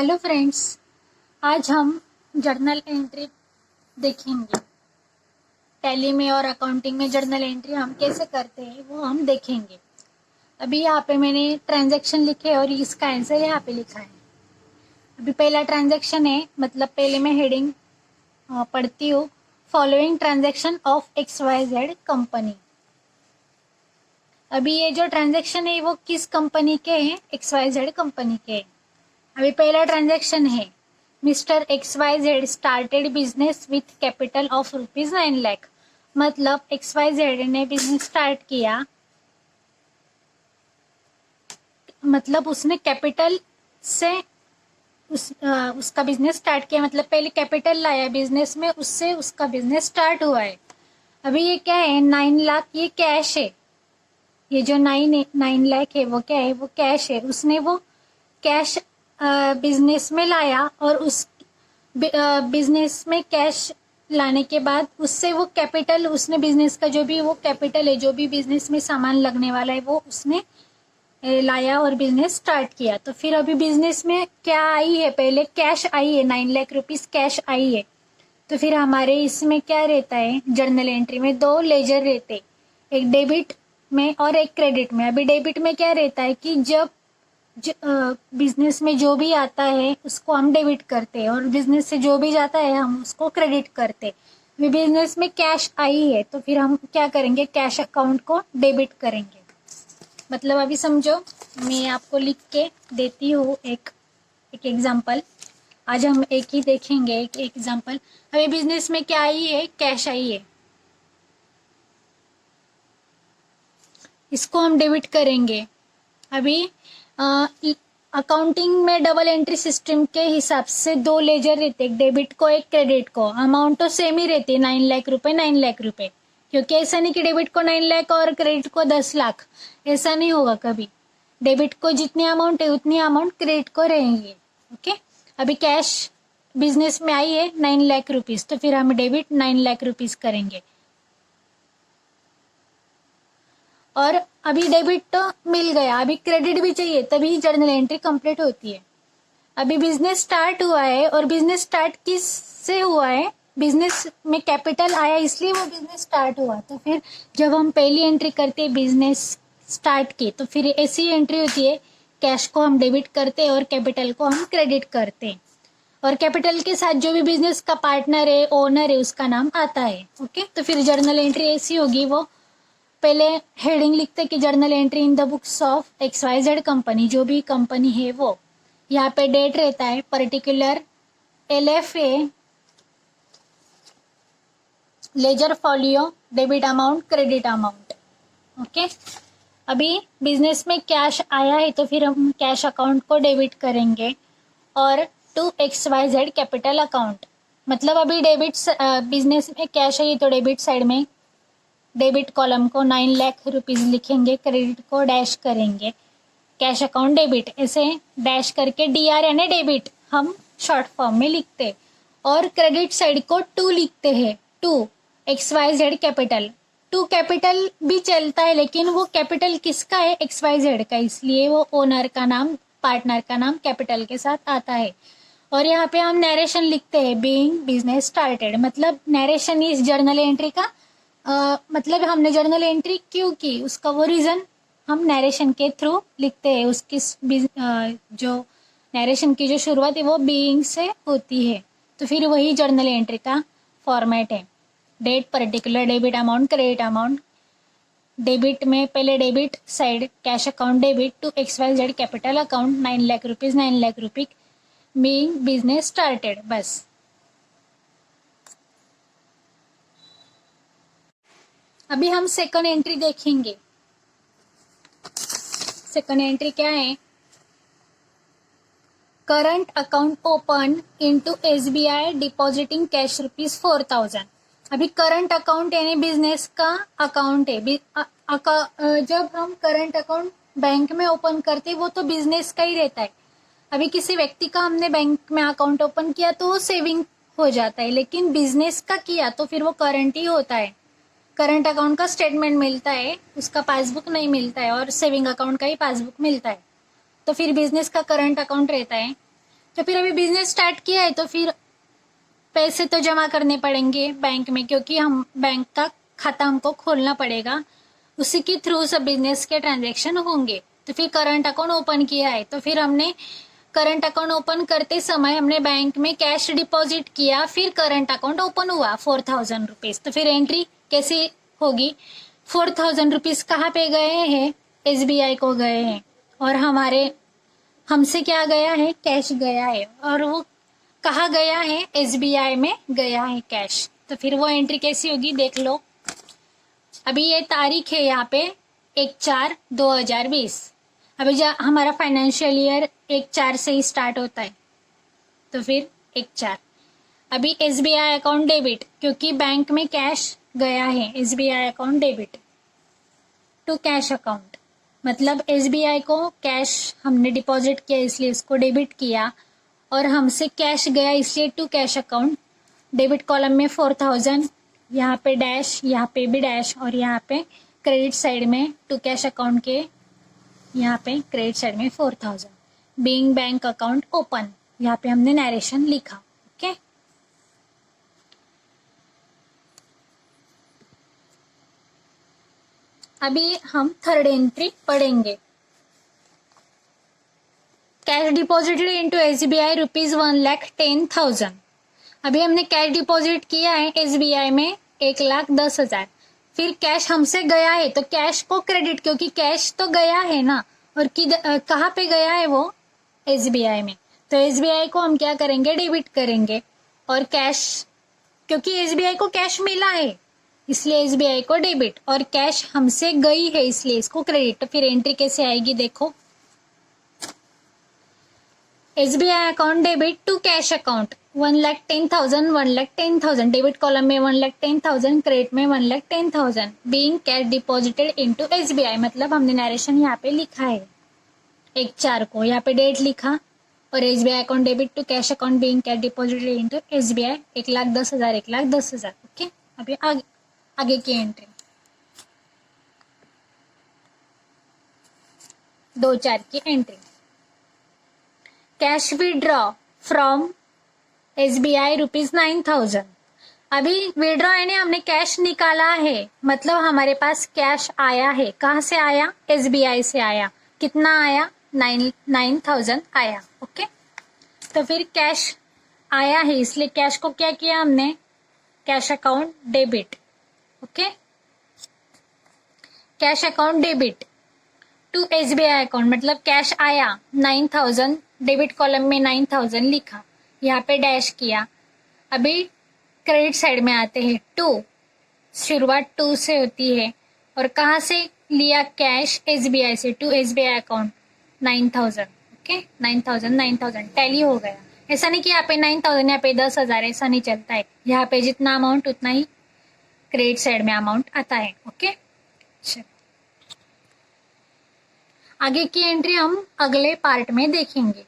Hello friends, आज हम journal entry देखेंगे। टैली में और अकाउंटिंग में जर्नल एंट्री हम कैसे करते हैं वो हम देखेंगे। अभी यहाँ पे मैंने ट्रांजैक्शन लिखे और इसका आंसर यहाँ पे लिखा है। अभी पहला ट्रांजैक्शन है, मतलब पहले मैं हेडिंग पढ़ती हूँ, following transaction of XYZ company. अभी ये जो ट्रांजैक्शन है वो किस कंपनी के हैं? XYZ कंपनी के हैं। अभी पहला ट्रांजैक्शन है, mister XYZ started business with capital of ₹9 lakh. मतलब XYZ ने बिजनेस स्टार्ट किया, मतलब उसने कैपिटल से उसका बिजनेस स्टार्ट किया, मतलब पहले कैपिटल लाया बिजनेस में, उससे उसका बिजनेस स्टार्ट हुआ है। अभी ये क्या है? 9 लाख, ये कैश है। ये जो 9 लाख है वो क्या है? वो कैश है। उसने वो कैश बिजनेस में लाया और उस बिजनेस में कैश लाने के बाद उससे वो कैपिटल, उसने बिजनेस का जो भी वो कैपिटल है, जो भी बिजनेस में सामान लगने वाला है, वो उसने लाया और बिजनेस स्टार्ट किया। तो फिर अभी बिजनेस में क्या आई है? पहले कैश आई है, 9 लाख रुपीस कैश आई है। तो फिर हमारे इसमें क्या रहता है? जर्नल एंट्री में 2 लेजर रहते, एक डेबिट में और एक क्रेडिट में। अभी डेबिट में क्या रहता है कि जब बिजनेस में जो भी आता है उसको हम डेबिट करते हैं और बिजनेस से जो भी जाता है हम उसको क्रेडिट करते हैं। बिजनेस में कैश आई है तो फिर हम क्या करेंगे? कैश अकाउंट को डेबिट करेंगे। मतलब अभी समझो, मैं आपको लिख के देती हूँ एक एग्जांपल। आज हम एक ही देखेंगे, एक एग्जांपल। अभी बिजनेस में क्या आई है? कैश आई है, इसको हम डेबिट करेंगे। अभी अकाउंटिंग में डबल एंट्री सिस्टम के हिसाब से 2 लेजर रहते, एक डेबिट को एक क्रेडिट को। अमाउंट तो सेम ही रहती है, 9 लाख रुपए 9 लाख रुपए, क्योंकि ऐसा नहीं कि डेबिट को 9 लाख और क्रेडिट को 10 लाख, ऐसा नहीं होगा कभी। डेबिट को जितनी अमाउंट है उतनी अमाउंट क्रेडिट को रहेंगी। ओके, अभी कैश बिजनेस में आई है 9 लाख रुपीज, तो फिर हम डेबिट 9 लाख रुपीज करेंगे। और अभी डेबिट तो मिल गया, अभी क्रेडिट भी चाहिए, तभी जर्नल एंट्री कंप्लीट होती है। अभी बिजनेस स्टार्ट हुआ है और बिजनेस स्टार्ट किस से हुआ है? बिजनेस में कैपिटल आया इसलिए वो बिजनेस स्टार्ट हुआ। तो फिर जब हम पहली एंट्री करते हैं बिजनेस स्टार्ट की, तो फिर ऐसी एंट्री होती है, कैश को हम डेबिट करते हैं और कैपिटल को हम क्रेडिट करते हैं। और कैपिटल के साथ जो भी बिजनेस का पार्टनर है, ओनर है, उसका नाम आता है। ओके, तो फिर जर्नल एंट्री ऐसी होगी, वो पहले हेडिंग लिखते कि journal entry in the books of XYZ company, जो भी कंपनी है वो। यहाँ पे डेट रहता है, particular LFA, ledger folio, debit amount, credit amount. Okay, अभी बिजनेस में कैश आया है तो फिर हम कैश अकाउंट को डेबिट करेंगे और टू XYZ कैपिटल अकाउंट। मतलब अभी डेबिट बिजनेस में कैश है तो डेबिट साइड में डेबिट कॉलम को 9 लाख रुपीज लिखेंगे, क्रेडिट को डैश करेंगे, कैश अकाउंट डेबिट, ऐसे डैश करके DR यानी डेबिट हम शॉर्ट फॉर्म में लिखते। और क्रेडिट साइड को 2 लिखते हैं, 2 XYZ कैपिटल। 2 कैपिटल भी चलता है, लेकिन वो कैपिटल किसका है? XYZ का, इसलिए वो ओनर का नाम, पार्टनर का नाम कैपिटल के साथ आता है। और यहाँ पे हम नरेशन लिखते हैं, बीइंग बिजनेस स्टार्टेड। मतलब नरेशन इस जर्नल एंट्री का मतलब हमने जर्नल एंट्री क्यों की, उसका वो रीजन हम नरेशन के थ्रू लिखते हैं। उसकी जो नरेशन की जो शुरुआत है वो बीइंग से होती है, तो फिर वही जर्नल एंट्री का फॉर्मेट है। Date, particular, debit amount, credit amount. Debit में पहले debit side cash account debit to XYZ capital account 9 lakh rupees 9 lakh रुपये बीइंग बिजनेस स्टार्टेड, बस। अभी हम सेकंड एंट्री देखेंगे। सेकंड एंट्री क्या है? Current account open into SBI depositing cash ₹4,000। अभी करंट अकाउंट यानी बिजनेस का अकाउंट है। जब हम करंट अकाउंट बैंक में ओपन करते हैं वो तो बिजनेस का ही रहता है। अभी किसी व्यक्ति का हमने बैंक में अकाउंट ओपन किया तो वो सेविंग हो जाता है, लेकिन बिजनेस का किया तो फिर वो करंट ही होता है। करंट अकाउंट का स्टेटमेंट मिलता है, उसका पासबुक नहीं मिलता है, और सेविंग अकाउंट का ही पासबुक मिलता है। तो फिर बिजनेस का करंट अकाउंट रहता है। तो फिर अभी बिजनेस स्टार्ट किया है तो फिर पैसे तो जमा करने पड़ेंगे बैंक में, क्योंकि हम बैंक का खाता हमको खोलना पड़ेगा, उसी के थ्रू सब बिजनेस के ट्रांजैक्शन होंगे। तो फिर करंट अकाउंट ओपन किया है, तो फिर हमने करंट अकाउंट ओपन करते समय हमने बैंक में कैश डिपॉजिट किया, फिर करंट अकाउंट ओपन हुआ 4000 रुपीज। तो फिर एंट्री कैसे होगी? 4000 रुपीज कहाँ पे गए हैं? SBI को गए हैं, और हमसे क्या गया है? कैश गया है। और वो कहाँ गया है? SBI में गया है कैश। तो फिर वो एंट्री कैसी होगी देख लो। अभी ये तारीख है यहाँ पे 1/4/2020। अभी हमारा फाइनेंशियल ईयर 1/4 से ही स्टार्ट होता है, तो फिर 1/4। अभी SBI अकाउंट डेबिट, क्योंकि बैंक में कैश गया है, SBI account debit to cash account, मतलब SBI को कैश हमने डिपॉजिट किया इसलिए इसको डेबिट किया, और हमसे कैश गया इसलिए to cash account. Debit column में 4000, यहाँ पे डैश, यहाँ पे भी डैश, और यहाँ पे क्रेडिट साइड में टू कैश अकाउंट के यहाँ पे क्रेडिट साइड में 4000। बीइंग बैंक अकाउंट ओपन, यहाँ पे हमने नरेशन लिखा। ओके, अभी हम थर्ड एंट्री पढ़ेंगे। Cash deposited into SBI rupees 1,10,000। अभी हमने कैश डिपॉजिट किया है SBI में 1,10,000। फिर कैश हमसे गया है तो कैश को क्रेडिट, क्योंकि कैश तो गया है ना, और कहाँ पे गया है वो? SBI में। तो SBI को हम क्या करेंगे? डेबिट करेंगे। और कैश, क्योंकि SBI को कैश मिला है इसलिए SBI को डेबिट, और कैश हमसे गई है इसलिए इसको क्रेडिट। तो फिर एंट्री कैसे आएगी देखो। SBI account debit to cash account 1,10,000, 1,10,000। Debit column में 1,10,000, क्रेडिट में 1,10,000। Being cash deposited into SBI, मतलब हमने नरेशन यहाँ पे लिखा है 1/4 को, यहाँ पे डेट लिखा, और SBI account debit to cash account being cash deposited into SBI 1,10,000, 1,10,000। Okay, अभी आगे की एंट्री 2/4 की entry. Cash withdraw from SBI rupees 9,000। अभी विड्रॉ यानी हमने कैश निकाला है, मतलब हमारे पास कैश आया है। कहाँ से आया? SBI से आया। कितना आया? 9,000 आया। ओके, तो फिर कैश आया है इसलिए कैश को क्या किया हमने? Cash account debit. Okay, cash account debit to SBI account, मतलब कैश आया 9,000, डेबिट कॉलम में 9,000 लिखा, यहाँ पे डैश किया। अभी क्रेडिट साइड में आते हैं। टू, शुरुआत टू से होती है, और कहाँ से लिया? कैश SBI से, to SBI account 9,000। Okay, 9,000 9,000 tally हो गया। ऐसा नहीं कि यहाँ पे 9,000 यहाँ पे 10,000, ऐसा नहीं चलता है। यहाँ पे जितना अमाउंट उतना ही क्रेडिट साइड में अमाउंट आता है। ओके, आगे की एंट्री हम अगले पार्ट में देखेंगे।